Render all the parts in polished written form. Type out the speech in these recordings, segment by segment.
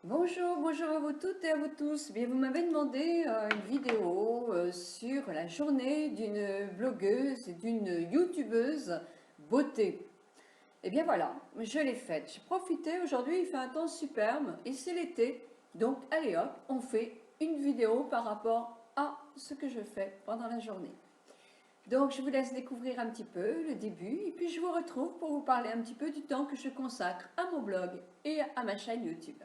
Bonjour, bonjour à vous toutes et à vous tous. Bien, vous m'avez demandé une vidéo sur la journée d'une blogueuse et d'une youtubeuse beauté. Et bien voilà, je l'ai faite. J'ai profité, aujourd'hui il fait un temps superbe et c'est l'été. Donc allez hop, on fait une vidéo par rapport à ce que je fais pendant la journée. Donc je vous laisse découvrir un petit peu le début et puis je vous retrouve pour vous parler un petit peu du temps que je consacre à mon blog et à ma chaîne YouTube.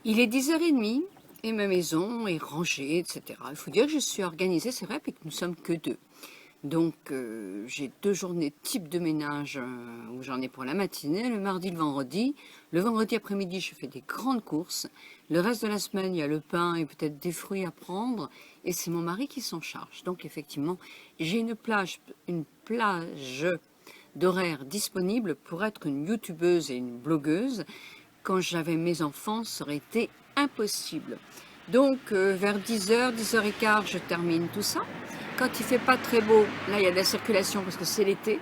Il est 10h30 et ma maison est rangée, etc. Il faut dire que je suis organisée, c'est vrai, puis que nous sommes que deux. Donc j'ai 2 journées type de ménage où j'en ai pour la matinée, le mardi, le vendredi. Le vendredi après-midi, je fais des grandes courses. Le reste de la semaine, il y a le pain et peut-être des fruits à prendre. Et c'est mon mari qui s'en charge. Donc effectivement, j'ai une plage d'horaires disponible pour être une youtubeuse et une blogueuse. Quand j'avais mes enfants, ça aurait été impossible. Donc vers 10h, 10h15, je termine tout ça. Quand il fait pas très beau, là il y a de la circulation parce que c'est l'été.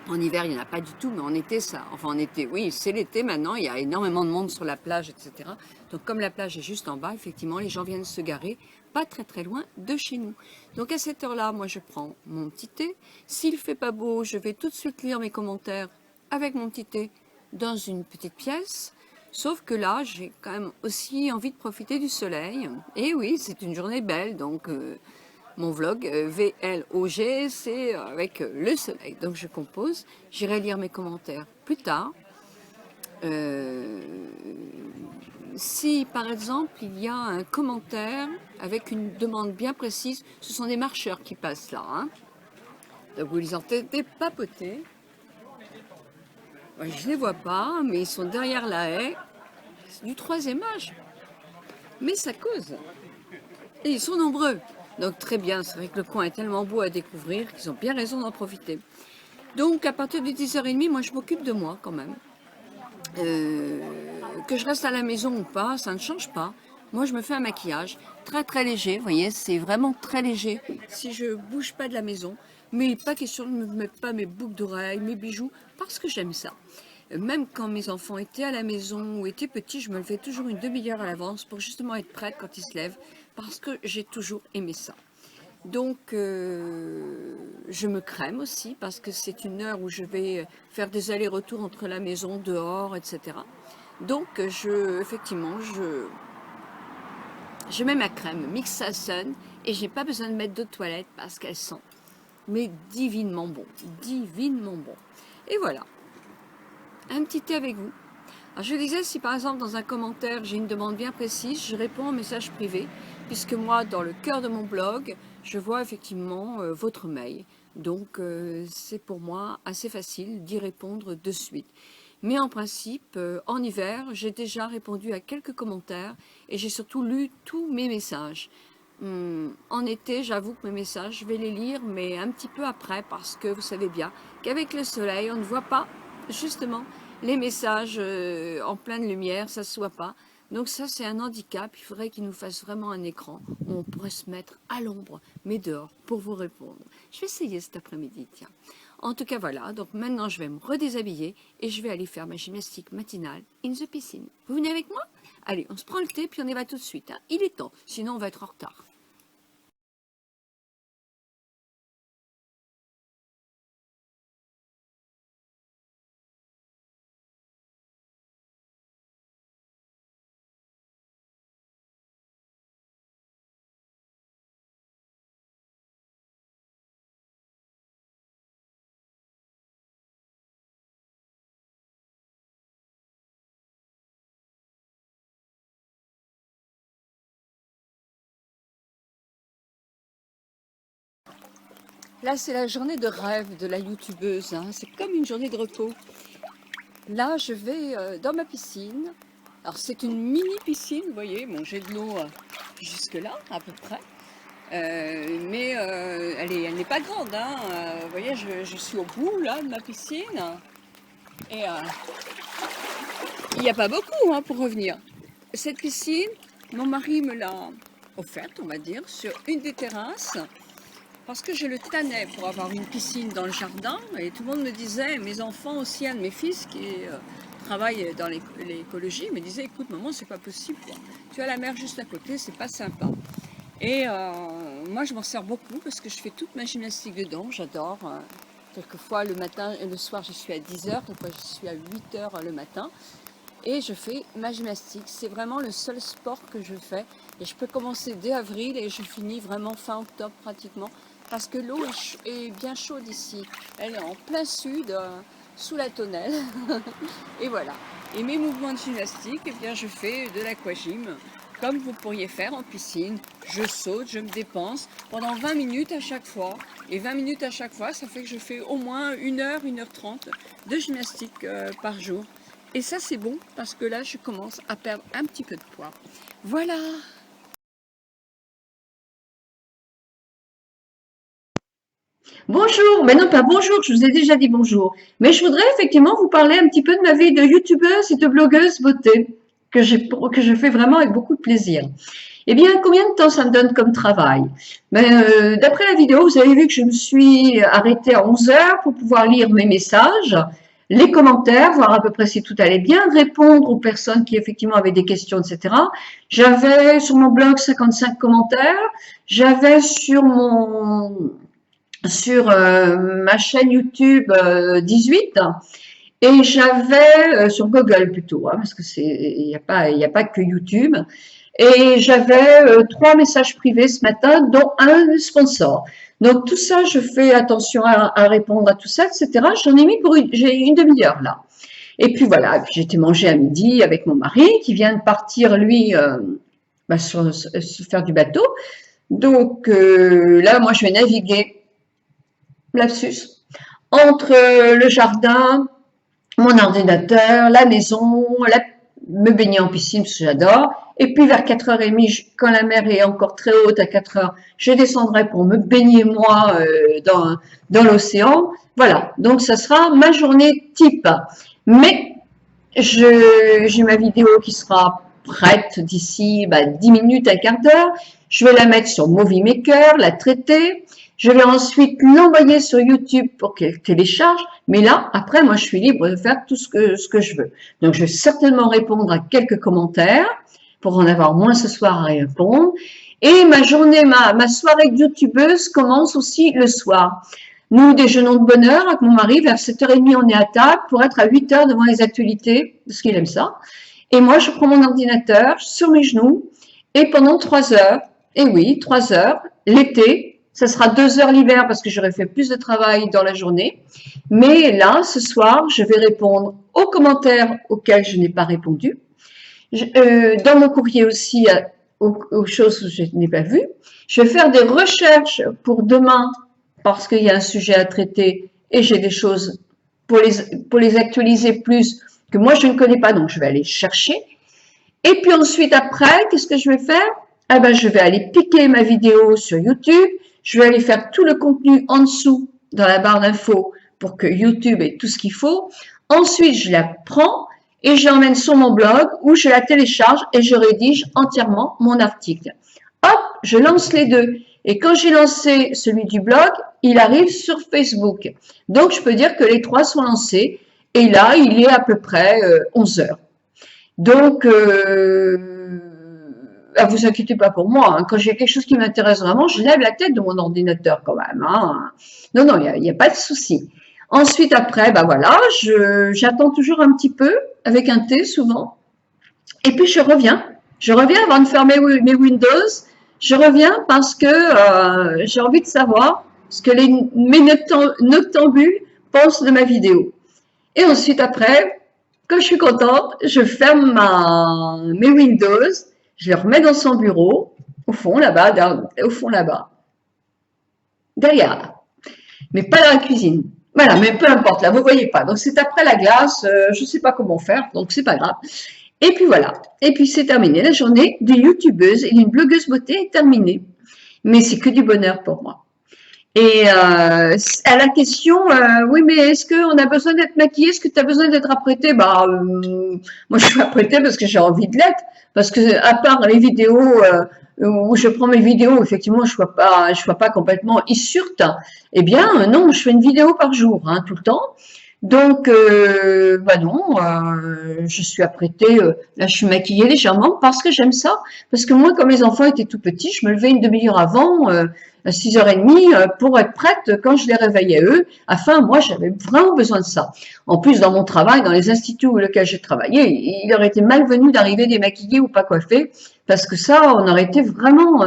En hiver, il n'y en a pas du tout, mais en été, ça. Enfin, en été, oui, c'est l'été maintenant, il y a énormément de monde sur la plage, etc. Donc, comme la plage est juste en bas, effectivement, les gens viennent se garer pas très très loin de chez nous. Donc, à cette heure-là, moi, je prends mon petit thé. S'il fait pas beau, je vais tout de suite lire mes commentaires avec mon petit thé dans une petite pièce. Sauf que là, j'ai quand même aussi envie de profiter du soleil. Et oui, c'est une journée belle, donc mon vlog VLOG, c'est avec le soleil. Donc je compose, j'irai lire mes commentaires plus tard. Euh, Si par exemple il y a un commentaire avec une demande bien précise, ce sont des marcheurs qui passent là. Hein. Donc vous les entendez papoter. Je ne les vois pas, mais ils sont derrière la haie. C'est du troisième âge. Mais ça cause. Et ils sont nombreux. Donc très bien, c'est vrai que le coin est tellement beau à découvrir qu'ils ont bien raison d'en profiter. Donc à partir de 10h30, moi je m'occupe de moi quand même. Euh, que je reste à la maison ou pas, ça ne change pas. Moi je me fais un maquillage très très léger, vous voyez, c'est vraiment très léger. Si je bouge pas de la maison, mais pas question de ne me mettre pas mes boucles d'oreilles, mes bijoux, parce que j'aime ça. Même quand mes enfants étaient à la maison ou étaient petits, je me levais toujours une demi-heure à l'avance pour justement être prête quand ils se lèvent, parce que j'ai toujours aimé ça. Donc, je me crème aussi parce que c'est une heure où je vais faire des allers-retours entre la maison, dehors, etc. Donc, effectivement, je mets ma crème Mix Sun et j'ai pas besoin de mettre d'eau de toilette parce qu'elle sent mais divinement bon, divinement bon. Et voilà, un petit thé avec vous. Alors je disais, si par exemple dans un commentaire j'ai une demande bien précise, je réponds en message privé, puisque moi dans le cœur de mon blog, je vois effectivement votre mail. Donc c'est pour moi assez facile d'y répondre de suite. Mais en principe, en hiver, j'ai déjà répondu à quelques commentaires et j'ai surtout lu tous mes messages. En été, j'avoue que mes messages, je vais les lire, mais un petit peu après, parce que vous savez bien qu'avec le soleil, on ne voit pas justement les messages en pleine lumière, ça se voit pas. Donc ça, c'est un handicap. Il faudrait qu'il nous fasse vraiment un écran où on pourrait se mettre à l'ombre, mais dehors, pour vous répondre. Je vais essayer cet après-midi, tiens. En tout cas, voilà. Donc maintenant, je vais me redéshabiller et je vais aller faire ma gymnastique matinale in the piscine. Vous venez avec moi? Allez, on se prend le thé puis on y va tout de suite. Hein. Il est temps, sinon on va être en retard. Là, c'est la journée de rêve de la youtubeuse. Hein. C'est comme une journée de repos. Là, je vais dans ma piscine. Alors, c'est une mini piscine, vous voyez. Bon, j'ai de l'eau jusque là, à peu près. Mais elle n'est pas grande, hein. Vous voyez, je suis au bout là de ma piscine et il n'y a pas beaucoup hein, pour revenir. Cette piscine, mon mari me l'a offerte, on va dire, sur une des terrasses parce que je le tannais pour avoir une piscine dans le jardin et tout le monde me disait, mes enfants aussi, un de mes fils qui travaille dans l'écologie, me disait, écoute maman, c'est pas possible, quoi. Tu as la mer juste à côté, c'est pas sympa. Et moi, je m'en sers beaucoup parce que je fais toute ma gymnastique dedans. J'adore. Quelquefois, le matin et le soir, je suis à 10h. Quelquefois, je suis à 8h le matin. Et je fais ma gymnastique. C'est vraiment le seul sport que je fais. Et je peux commencer dès avril et je finis vraiment fin octobre pratiquement. Parce que l'eau est bien chaude ici. Elle est en plein sud, sous la tonnelle. Et voilà. Et mes mouvements de gymnastique, eh bien, je fais de l'aquagym. Comme vous pourriez faire en piscine, je saute, je me dépense pendant 20 minutes à chaque fois. Et 20 minutes à chaque fois, ça fait que je fais au moins 1h, 1h30 de gymnastique par jour. Et ça, c'est bon parce que là, je commence à perdre un petit peu de poids. Voilà! Bonjour, mais non pas bonjour, je vous ai déjà dit bonjour. Mais je voudrais effectivement vous parler un petit peu de ma vie de youtubeuse et de blogueuse beauté que je fais vraiment avec beaucoup de plaisir. Eh bien, combien de temps ça me donne comme travail? D'après la vidéo, vous avez vu que je me suis arrêtée à 11 heures pour pouvoir lire mes messages, les commentaires, voir à peu près si tout allait bien, répondre aux personnes qui effectivement avaient des questions, etc. J'avais sur mon blog 55 commentaires, j'avais sur ma chaîne YouTube 18 et j'avais sur Google plutôt hein, parce que c'est il y a pas que YouTube et j'avais 3 messages privés ce matin dont un sponsor. Donc tout ça, je fais attention à répondre à tout ça, etc. J'en ai mis pour j'ai une demi-heure là. Et puis voilà, j'ai été manger à midi avec mon mari qui vient de partir lui sur faire du bateau. Donc là, moi je vais naviguer lapsus, entre le jardin, mon ordinateur, la maison, me baigner en piscine parce que j'adore. Et puis vers 4h30, quand la mer est encore très haute à 4h, je descendrai pour me baigner moi dans l'océan. Voilà, donc ça sera ma journée type. Mais j'ai ma vidéo qui sera prête d'ici 10 minutes, un quart d'heure. Je vais la mettre sur Movie Maker, la traiter. Je vais ensuite l'envoyer sur YouTube pour qu'elle télécharge. Mais là, après, moi, je suis libre de faire tout ce que je veux. Donc, je vais certainement répondre à quelques commentaires pour en avoir moins ce soir à répondre. Et ma journée, ma soirée de youtubeuse commence aussi le soir. Nous déjeunons de bonne heure avec mon mari. Vers 7h30, on est à table pour être à 8h devant les actualités, parce qu'il aime ça. Et moi, je prends mon ordinateur sur mes genoux et pendant 3 heures, et oui, 3 heures, l'été, ça sera 2 heures l'hiver parce que j'aurais fait plus de travail dans la journée. Mais là, ce soir, je vais répondre aux commentaires auxquels je n'ai pas répondu. Dans mon courrier aussi, aux choses que je n'ai pas vues. Je vais faire des recherches pour demain parce qu'il y a un sujet à traiter et j'ai des choses pour les actualiser plus que moi je ne connais pas, donc je vais aller chercher. Et puis ensuite, après, qu'est-ce que je vais faire? Eh ben, je vais aller piquer ma vidéo sur YouTube. Je vais aller faire tout le contenu en dessous dans la barre d'infos pour que YouTube ait tout ce qu'il faut. Ensuite, je la prends et je l'emmène sur mon blog où je la télécharge et je rédige entièrement mon article. Hop, je lance les deux. Et quand j'ai lancé celui du blog, il arrive sur Facebook. Donc, je peux dire que les 3 sont lancés. Et là, il est à peu près 11 heures. Donc, vous inquiétez pas pour moi. Hein. Quand j'ai quelque chose qui m'intéresse vraiment, je lève la tête de mon ordinateur quand même. Hein. Non, non, il n'y a pas de souci. Ensuite, après, voilà, j'attends toujours un petit peu avec un thé souvent. Et puis, je reviens. Je reviens avant de fermer mes Windows. Je reviens parce que j'ai envie de savoir ce que mes noctambules pensent de ma vidéo. Et ensuite, après, quand je suis contente, je ferme mes Windows, je les remets dans son bureau, au fond là-bas, derrière, mais pas dans la cuisine. Voilà, mais peu importe, là, vous voyez pas. Donc, c'est après la glace, je sais pas comment faire, donc c'est pas grave. Et puis voilà. Et puis c'est terminé. La journée d'une youtubeuse et d'une blogueuse beauté est terminée. mais c'est que du bonheur pour moi. Et à la question, oui, mais est-ce qu'on a besoin d'être maquillé? Est-ce que tu as besoin d'être apprêté? Bah, moi, je suis apprêtée parce que j'ai envie de l'être. Parce que, à part les vidéos où je prends mes vidéos, effectivement, je sois pas complètement issurte. Eh bien, non, je fais une vidéo par jour, hein, tout le temps. Donc, bah non, je suis apprêtée, là je suis maquillée légèrement parce que j'aime ça. Parce que moi, quand mes enfants étaient tout petits, je me levais une demi-heure avant, à 6h30, pour être prête quand je les réveillais eux. Afin, moi, j'avais vraiment besoin de ça. En plus, dans mon travail, dans les instituts où lesquels j'ai travaillé, il aurait été malvenu d'arriver démaquillée ou pas coiffée, parce que ça, on aurait été vraiment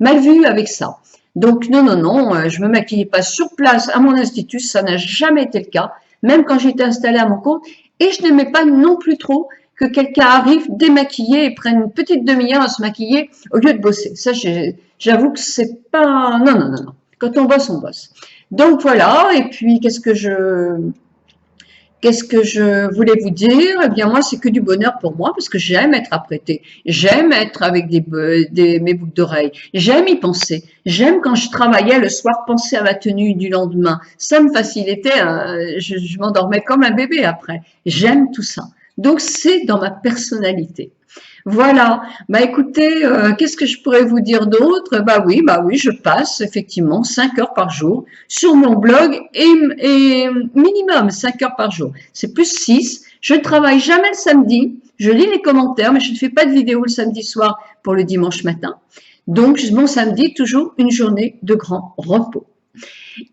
mal vu avec ça. Donc, non, non, non, je me maquillais pas sur place à mon institut, ça n'a jamais été le cas, même quand j'étais installée à mon compte. Et je n'aimais pas non plus trop que quelqu'un arrive démaquillé et prenne une petite demi-heure à se maquiller au lieu de bosser. Ça, j'avoue que c'est pas... Non, non, non, non. Quand on bosse, on bosse. Donc voilà, et puis Qu'est-ce que je voulais vous dire? Eh bien, moi, c'est que du bonheur pour moi parce que j'aime être apprêtée. J'aime être avec mes boucles d'oreilles. J'aime y penser. J'aime quand je travaillais le soir penser à ma tenue du lendemain. Ça me facilitait. Je m'endormais comme un bébé après. J'aime tout ça. Donc, c'est dans ma personnalité. Voilà. Bah écoutez, qu'est-ce que je pourrais vous dire d'autre? Bah oui, je passe effectivement 5 heures par jour sur mon blog et minimum 5 heures par jour. C'est plus 6. Je ne travaille jamais le samedi. Je lis les commentaires, mais je ne fais pas de vidéo le samedi soir pour le dimanche matin. Donc, mon samedi, toujours une journée de grand repos.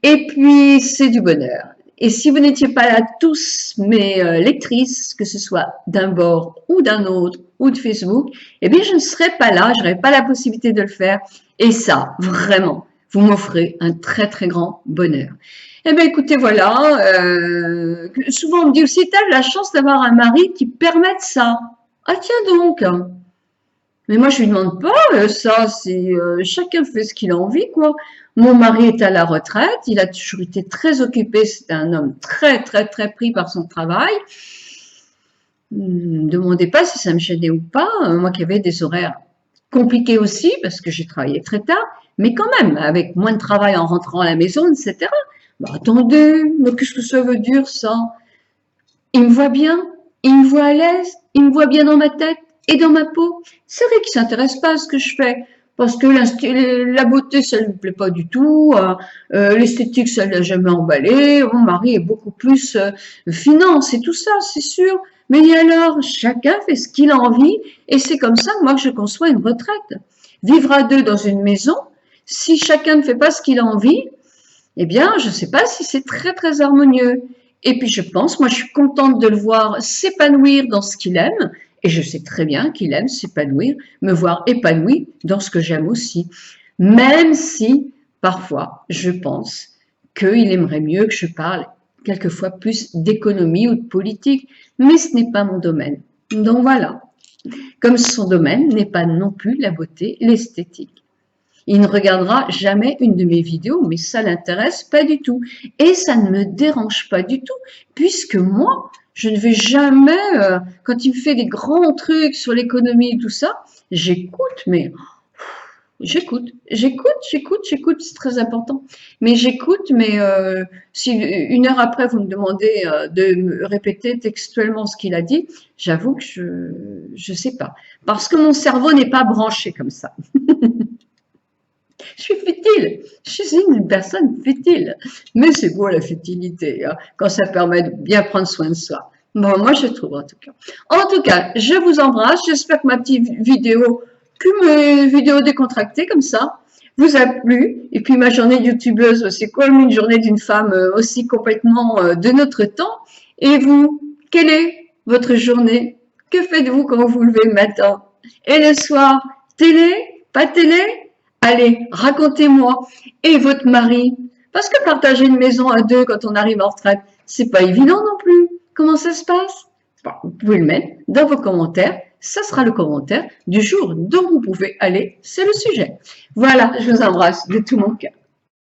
Et puis, c'est du bonheur. Et si vous n'étiez pas là tous mes lectrices, que ce soit d'un bord ou d'un autre, ou de Facebook, eh bien, je ne serais pas là, je n'aurais pas la possibilité de le faire. Et ça, vraiment, vous m'offrez un très, très grand bonheur. Eh bien, écoutez, voilà, souvent on me dit aussi, t'as la chance d'avoir un mari qui permette ça. Ah tiens donc. Mais moi, je lui demande pas ça, c'est chacun fait ce qu'il a envie, quoi. Mon mari est à la retraite, il a toujours été très occupé, c'est un homme très, très, très pris par son travail. Ne me demandez pas si ça me gênait ou pas, moi qui avais des horaires compliqués aussi, parce que j'ai travaillé très tard, mais quand même, avec moins de travail en rentrant à la maison, etc. Bah, attendez, mais qu'est-ce que ça veut dire, ça? Il me voit bien, il me voit à l'aise, il me voit bien dans ma tête et dans ma peau. C'est vrai qu'il s'intéresse pas à ce que je fais, parce que la beauté, ça lui plaît pas du tout, l'esthétique, ça l'a jamais emballé, mon mari est beaucoup plus finance et tout ça, c'est sûr. Mais alors, chacun fait ce qu'il a envie, et c'est comme ça que moi je conçois une retraite. Vivre à deux dans une maison, si chacun ne fait pas ce qu'il a envie, eh bien, je ne sais pas si c'est très, très harmonieux. Et puis, je pense, moi, je suis contente de le voir s'épanouir dans ce qu'il aime. Et je sais très bien qu'il aime s'épanouir, me voir épanoui dans ce que j'aime aussi. Même si, parfois, je pense qu'il aimerait mieux que je parle quelquefois plus d'économie ou de politique. Mais ce n'est pas mon domaine. Donc voilà. Comme son domaine n'est pas non plus la beauté, l'esthétique. Il ne regardera jamais une de mes vidéos, mais ça l'intéresse pas du tout. Et ça ne me dérange pas du tout, puisque moi, je ne vais jamais, quand il me fait des grands trucs sur l'économie et tout ça, j'écoute, mais j'écoute, c'est très important. Mais j'écoute, mais si une heure après vous me demandez de me répéter textuellement ce qu'il a dit, j'avoue que je sais pas, parce que mon cerveau n'est pas branché comme ça. Je suis futile, je suis une personne futile, mais c'est beau la futilité, hein, quand ça permet de bien prendre soin de soi. Bon, moi je trouve en tout cas. En tout cas, je vous embrasse, j'espère que ma petite vidéo, que mes vidéos décontractées comme ça, vous a plu. Et puis ma journée de youtubeuse, c'est comme une journée d'une femme aussi complètement de notre temps. Et vous, quelle est votre journée? Que faites-vous quand vous vous levez le matin? Et le soir, télé? Pas télé? Allez, racontez-moi. Et votre mari? Parce que partager une maison à deux quand on arrive en retraite, c'est pas évident non plus. Comment ça se passe? Bon, vous pouvez le mettre dans vos commentaires. Ça sera le commentaire du jour dont vous pouvez aller. C'est le sujet. Voilà, je vous embrasse de tout mon cœur.